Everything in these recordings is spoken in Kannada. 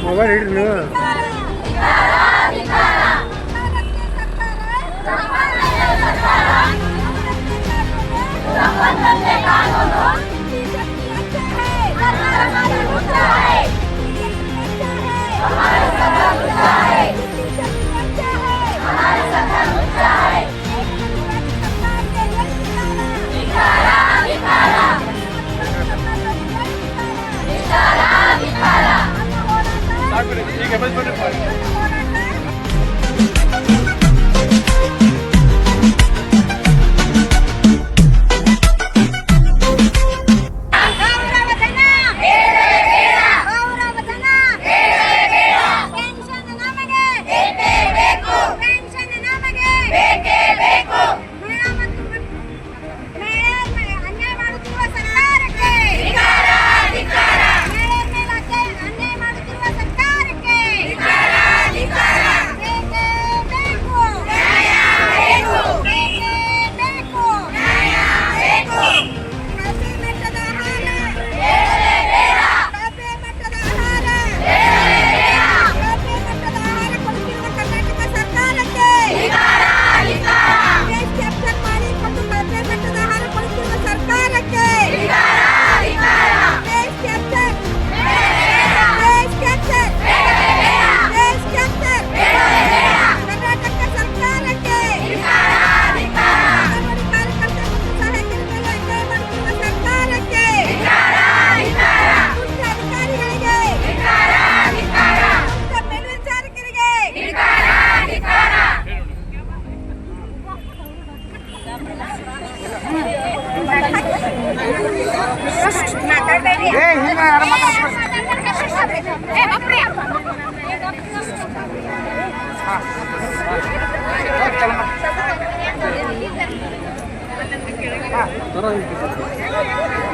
ಮೊಬೈಲ್ ಹಿಡ್ರಿ ನೀವು.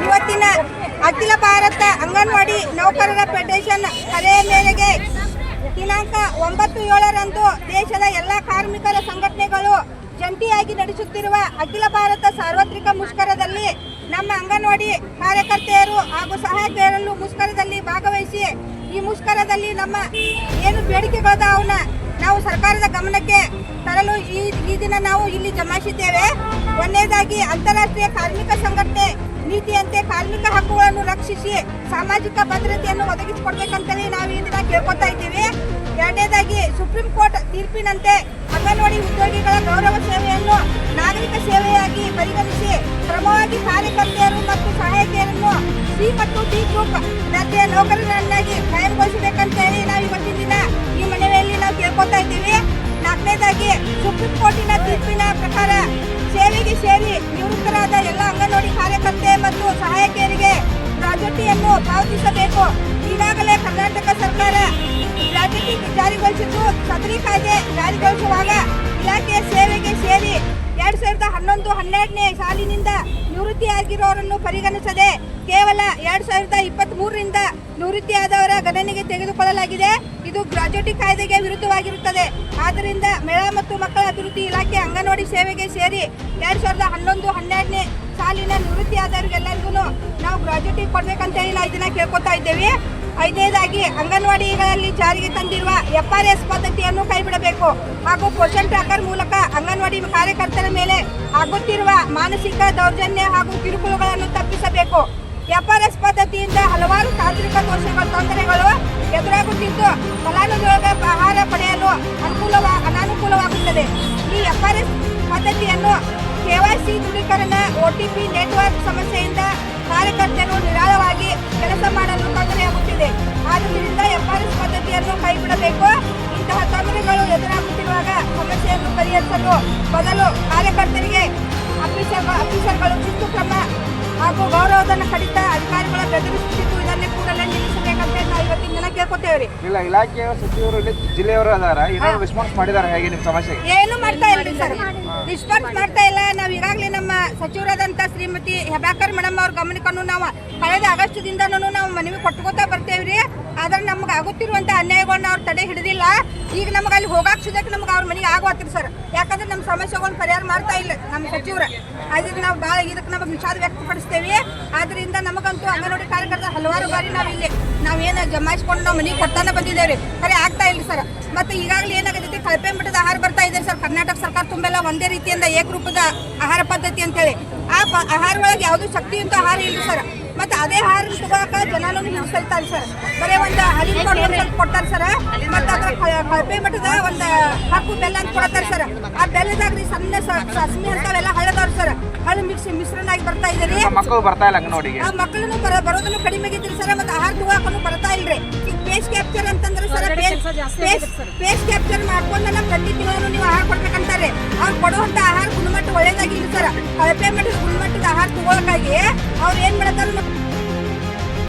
ಇವತ್ತಿನ ಅಖಿಲ ಭಾರತ ಅಂಗನವಾಡಿ ನೌಕರರ ಫೆಡರೇಷನ್ ಕರೆಯ ಮೇರೆಗೆ ದಿನಾಂಕ 9/7ರಂದು ದೇಶದ ಎಲ್ಲ ಕಾರ್ಮಿಕರ ಸಂಘಟನೆಗಳು ಜಂಟಿಯಾಗಿ ನಡೆಸುತ್ತಿರುವ ಅಖಿಲ ಭಾರತ ಸಾರ್ವತ್ರಿಕ ಮುಷ್ಕರದಲ್ಲಿ ನಮ್ಮ ಅಂಗನವಾಡಿ ಕಾರ್ಯಕರ್ತೆಯರು ಹಾಗೂ ಸಹಾಯಕಿಯರನ್ನು ಮುಷ್ಕರದಲ್ಲಿ ಭಾಗವಹಿಸಿ ಈ ಮುಷ್ಕರದಲ್ಲಿ ನಮ್ಮ ಏನು ಬೇಡಿಕೆಗಳಾದವನ್ನ ನಾವು ಸರ್ಕಾರದ ಗಮನಕ್ಕೆ ತರಲು ಈ ದಿನ ನಾವು ಇಲ್ಲಿ ಜಮಾಯಿಸಿದ್ದೇವೆ. ಒಂದನೇದಾಗಿ ಅಂತಾರಾಷ್ಟ್ರೀಯ ಕಾರ್ಮಿಕ ಸಂಘಟನೆ ನೀತಿಯಂತೆ ಕಾರ್ಮಿಕ ಹಕ್ಕುಗಳನ್ನು ರಕ್ಷಿಸಿ ಸಾಮಾಜಿಕ ಭದ್ರತೆಯನ್ನು ಒದಗಿಸಿಕೊಡ್ಬೇಕಂತೇಳಿ ನಾವು ಈ ದಿನ ಕೇಳ್ಕೊತಾ ಇದ್ದೀವಿ. ಎರಡನೇದಾಗಿ ಸುಪ್ರೀಂ ಕೋರ್ಟ್ ತೀರ್ಪಿನಂತೆ ಅಂಗನವಾಡಿ ಉದ್ಯೋಗಿಗಳ ಗೌರವ ಸೇವೆಯನ್ನು ನಾಗರಿಕ ಸೇವೆಯಾಗಿ ಪರಿಗಣಿಸಿ ಕ್ರಮವಾಗಿ ಕಾರ್ಯಕರ್ತೆಯರು ಮತ್ತು ಸಹಾಯಕಿಯರನ್ನು ಸಿ ಮತ್ತು ಡಿ ಗ್ರೂಪ್ ದರ್ಜೆಯ ನೌಕರರನ್ನಾಗಿ ಕಾಯಂಗೊಳಿಸಬೇಕಂತೇಳಿ ನಾವು ಇವತ್ತಿನ ದಿನ ಈ ಮನವಿಯಲ್ಲಿ ನಾವು ಕೇಳ್ಕೊತಾ ಇದ್ದೀವಿ. ನಾಲ್ಕನೇದಾಗಿ ಸುಪ್ರೀಂ ಕೋರ್ಟಿನ ತೀರ್ಪಿನ ಪ್ರಕಾರ ಸೇವೆಗೆ ಸೇರಿ ನಿವೃತ್ತರಾದ ಎಲ್ಲ ಅಂಗನವಾಡಿ ಕಾರ್ಯಕರ್ತೆ ಮತ್ತು ಸಹಾಯಕಿಯರಿಗೆ ಗ್ರಾಜ್ಯುಟಿಯನ್ನು ಪಾವತಿಸಬೇಕು. ಈಗಾಗಲೇ ಕರ್ನಾಟಕ ಸರ್ಕಾರ ಗ್ರಾಜ್ಯುಟಿ ಜಾರಿಗೊಳಿಸಿದ್ದು ಸದರಿ ಕಾಯ್ದೆ ಜಾರಿಗೊಳಿಸುವಾಗ ಇಲಾಖೆಯ ಸೇವೆಗೆ ಸೇರಿ 2011-12ನೇ ಸಾಲಿನಿಂದ ನಿವೃತ್ತಿಯಾಗಿರೋರನ್ನು ಪರಿಗಣಿಸದೆ ಕೇವಲ 2023ರಿಂದ ನಿವೃತ್ತಿಯಾದವರ ಗಣನೆಗೆ ತೆಗೆದುಕೊಳ್ಳಲಾಗಿದೆ. ಇದು ಗ್ರಾಜ್ಯುಟಿ ಕಾಯ್ದೆಗೆ ವಿರುದ್ಧವಾಗಿರುತ್ತದೆ. ಆದ್ದರಿಂದ ಮಹಿಳಾ ಮತ್ತು ಮಕ್ಕಳ ಅಭಿವೃದ್ಧಿ ಇಲಾಖೆ ಅಂಗನವಾಡಿ ಸೇವೆಗೆ ಸೇರಿ 2011-12ನೇ ಸಾಲಿನ ನಿವೃತ್ತಿಯಾದವರಿಗೆಲ್ಲರಿಗೂ ನಾವು ಗ್ರಾಜ್ಯುಟಿ ಕೊಡ್ಬೇಕಂತೇಳಿ ನಾವು ಇದನ್ನ ಕೇಳ್ಕೊತಾ ಇದ್ದೇವೆ. ಐದನೇದಾಗಿ ಅಂಗನವಾಡಿಗಳಲ್ಲಿ ಜಾರಿಗೆ ತಂದಿರುವ FRS ಪದ್ಧತಿಯನ್ನು ಕೈಬಿಡಬೇಕು ಹಾಗೂ ಪೋಷನ್ ಟ್ರ್ಯಾಕರ್ ಮೂಲಕ ಅಂಗನವಾಡಿ ಕಾರ್ಯಕರ್ತರ ಮೇಲೆ ಆಗುತ್ತಿರುವ ಮಾನಸಿಕ ದೌರ್ಜನ್ಯ ಹಾಗೂ ಕಿರುಕುಳಗಳನ್ನು ತಪ್ಪಿಸಬೇಕು. FRS ಪದ್ಧತಿಯಿಂದ ಹಲವಾರು ತಾಂತ್ರಿಕ ತೊಂದರೆಗಳು ಎದುರಾಗುತ್ತಿದ್ದು ಫಲಾನುಭವಿಗಳ ಆಹಾರ ಪಡೆಯಲು ಅನಾನುಕೂಲವಾಗುತ್ತದೆ. ಈ FRS ಪದ್ಧತಿಯನ್ನು KYC ದೃಢೀಕರಣ, OTP ನೆಟ್ವರ್ಕ್ ಸಮಸ್ಯೆಯಿಂದ ಕಾರ್ಯಕರ್ತರು ನಿರಾಳವಾಗಿ ಕೆಲಸ ಮಾಡಲು ತೊಂದರೆಯಾಗುತ್ತಿದೆ. ಆದ್ದರಿಂದ FRS ಪದ್ಧತಿಯನ್ನು ಕೈಬಿಡಬೇಕು. ಇಂತಹ ತೊಂದರೆಗಳು ಎದುರಾಗುತ್ತಿರುವಾಗ ಸಮಸ್ಯೆಯನ್ನು ಪರಿಹರಿಸಲು ಬದಲು ಕಾರ್ಯಕರ್ತರಿಗೆ ಆಫೀಸರ್ಗಳು ಶಿಸ್ತು ಕ್ರಮ ಹಾಗೂ ಗೌರವಧನ ಕಡಿತ ಅಧಿಕಾರಿಗಳ ಬೆದರಿಸುತ್ತಿದ್ದು ಇದನ್ನೇ ಕೂಡಲೇ ನಿಲ್ಲಿಸಬೇಕಂತ ನಾವು ಇವತ್ತಿನ ದಿನ ಕೇಳ್ಕೊತೇವ್ರಿ. ಇಲ್ಲ ಇಲಾಖೆಯ ಸಚಿವರು ಜಿಲ್ಲೆಯವರು ಅದಾರ, ಏನಾದ್ರು ರೆಸ್ಪಾನ್ಸ್ ಮಾಡಿದಾರೆ ಹೇಗೆ ನಿಮ್ಮ ಸಮಸ್ಯೆಗೆ? ಏನು ಮಾಡ್ತಾ ಇಲ್ರಿ ಸರ್, ರೆಸ್ಪಾನ್ಸ್ ಮಾಡ್ತಾ ಇಲ್ಲ. ನಾವು ಈಗಾಗಲೇ ನಮ್ಮ ಸಚಿವರಾದಂಥ ಶ್ರೀಮತಿ ಹೆಬಾಕರ್ ಮೇಡಮ್ ಅವ್ರ ಗಮನಕ್ಕೂ ನಾವು ಕಳೆದ ಆಗಸ್ಟ್ದಿಂದನೂ ನಾವು ಮನವಿ ಕೊಟ್ಕೋತಾ ಬರ್ತೇವ್ರಿ. ಆದ್ರೆ ನಮ್ಗೆ ಆಗುತ್ತಿರುವಂಥ ಅನ್ಯಾಯಗಳನ್ನ ಅವ್ರು ತಡೆ ಹಿಡಿದಿಲ್ಲ. ಈಗ ನಮ್ಗೆ ಅಲ್ಲಿ ಹೋಗಾಕ್ಸಿದಕ್ಕೆ ನಮ್ಗೆ ಅವ್ರ ಮನೆಗೆ ಆಗೋತ್ರಿ ಸರ್. ಯಾಕಂದ್ರೆ ನಮ್ಮ ಸಮಸ್ಯೆಗಳನ್ನ ಪರಿಹಾರ ಮಾಡ್ತಾ ಇಲ್ಲ ನಮ್ಮ ಸಚಿವರು. ಅದಕ್ಕೆ ನಾವು ಭಾಳ ಇದಕ್ಕೆ ನಮಗೆ ವಿಷಾದ ವ್ಯಕ್ತಪಡಿಸ್ತೇವೆ. ಆದ್ರಿಂದ ನಮಗಂತೂ ಅಂಗನವಾಡಿ ಕಾರ್ಯಕರ್ತರ ಹಲವಾರು ಬಾರಿ ನಾವೇನು ಜಮಾಯಿಸ್ಕೊಂಡು ನಾವು ಮನೆಗೆ ಕೊಡ್ತಾನೆ ಬಂದಿದ್ದೇವೆ, ಖರೆ ಆಗ್ತಾ ಇಲ್ಲ ಸರ್. ಮತ್ತು ಈಗಾಗಲೇ ಏನಾಗೈತಿ, ಕಳಪೆ ಮಟ್ಟದ ಆಹಾರ ಬರ್ತಾ ಇದೆ ಸರ್. ಕರ್ನಾಟಕ ಸರ್ಕಾರ ತುಂಬೆಲ್ಲ ಒಂದೇ ರೀತಿಯಿಂದ ಏಕರೂಪದ ಆಹಾರ ಪದ್ಧತಿ ಅಂತೇಳಿ ಆ ಆಹಾರ ಒಳಗೆ ಯಾವುದೂ ಶಕ್ತಿಯುತ ಆಹಾರ ಇಲ್ಲ ಸರ್. ಮತ್ತು ಅದೇ ಆಹಾರ ತಗೋಕ ಜನನೂ ಹಿಂಸಲ್ತಾರೆ ಸರ್. ಬರೀ ಒಂದು ಹಲಿನ ಸ್ವಲ್ಪ ಕೊಡ್ತಾರೆ ಸರ್. ಮತ್ತು ಅದ್ರ ಕಳಪೆ ಮಟ್ಟದ ಒಂದು ಹಾಕು ಬೆಲ್ಲ ಅಂತ ಕೊಡ್ತಾರೆ ಸರ್. ಆ ಬೆಲ್ಲದಾಗ ಸಣ್ಣ ಸಸ್ಮಿ ಅಂತಾವೆಲ್ಲ ಹಳ್ಳದವ್ರು ಸರ್. ಹಳ್ಳು ಮಿಶ್ರಣ ಆಗಿ ಬರ್ತಾ ಇದ್ದೀರಿ. ಮಕ್ಕಳು ಬರ್ತಾ ಇಲ್ಲ ಅಂಗನವಾಡಿಗೆ. ಆ ಮಕ್ಕಳನ್ನು ಬರೋದನ್ನು ಕಡಿಮೆ ಆಗಿದ್ರಿ ಸರ್. ಮತ್ತು ಆಹಾರ ತಗೋಕೂ ಬರ್ತಾ ಇಲ್ರಿ. ಈಗ ಪೇಸ್ ಕ್ಯಾಪ್ಚರ್ ಅಂತಂದ್ರೆ ಸರ್, ಪೇಸ್ ಕ್ಯಾಪ್ಚರ್ ಮಾಡ್ಕೊಂಡಲ್ಲ ಪ್ರತಿ ತಿಂಗಳು ನೀವು ಆಹಾರ ಕೊಡ್ಬೇಕಂತಾರೆ. ಅವ್ರು ಕೊಡುವಂಥ ಆಹಾರ ಗುಣಮಟ್ಟ ಒಳ್ಳೇದಾಗಿಲ್ಲ ಸರ್. ಕಳಪೆ ಮಟ್ಟದ ಗುಣಮಟ್ಟದ ಆಹಾರ ತಗೊಳಕ್ಕಾಗಿ ಅವ್ರು ಏನು ಮಾಡ್ತಾರೆ,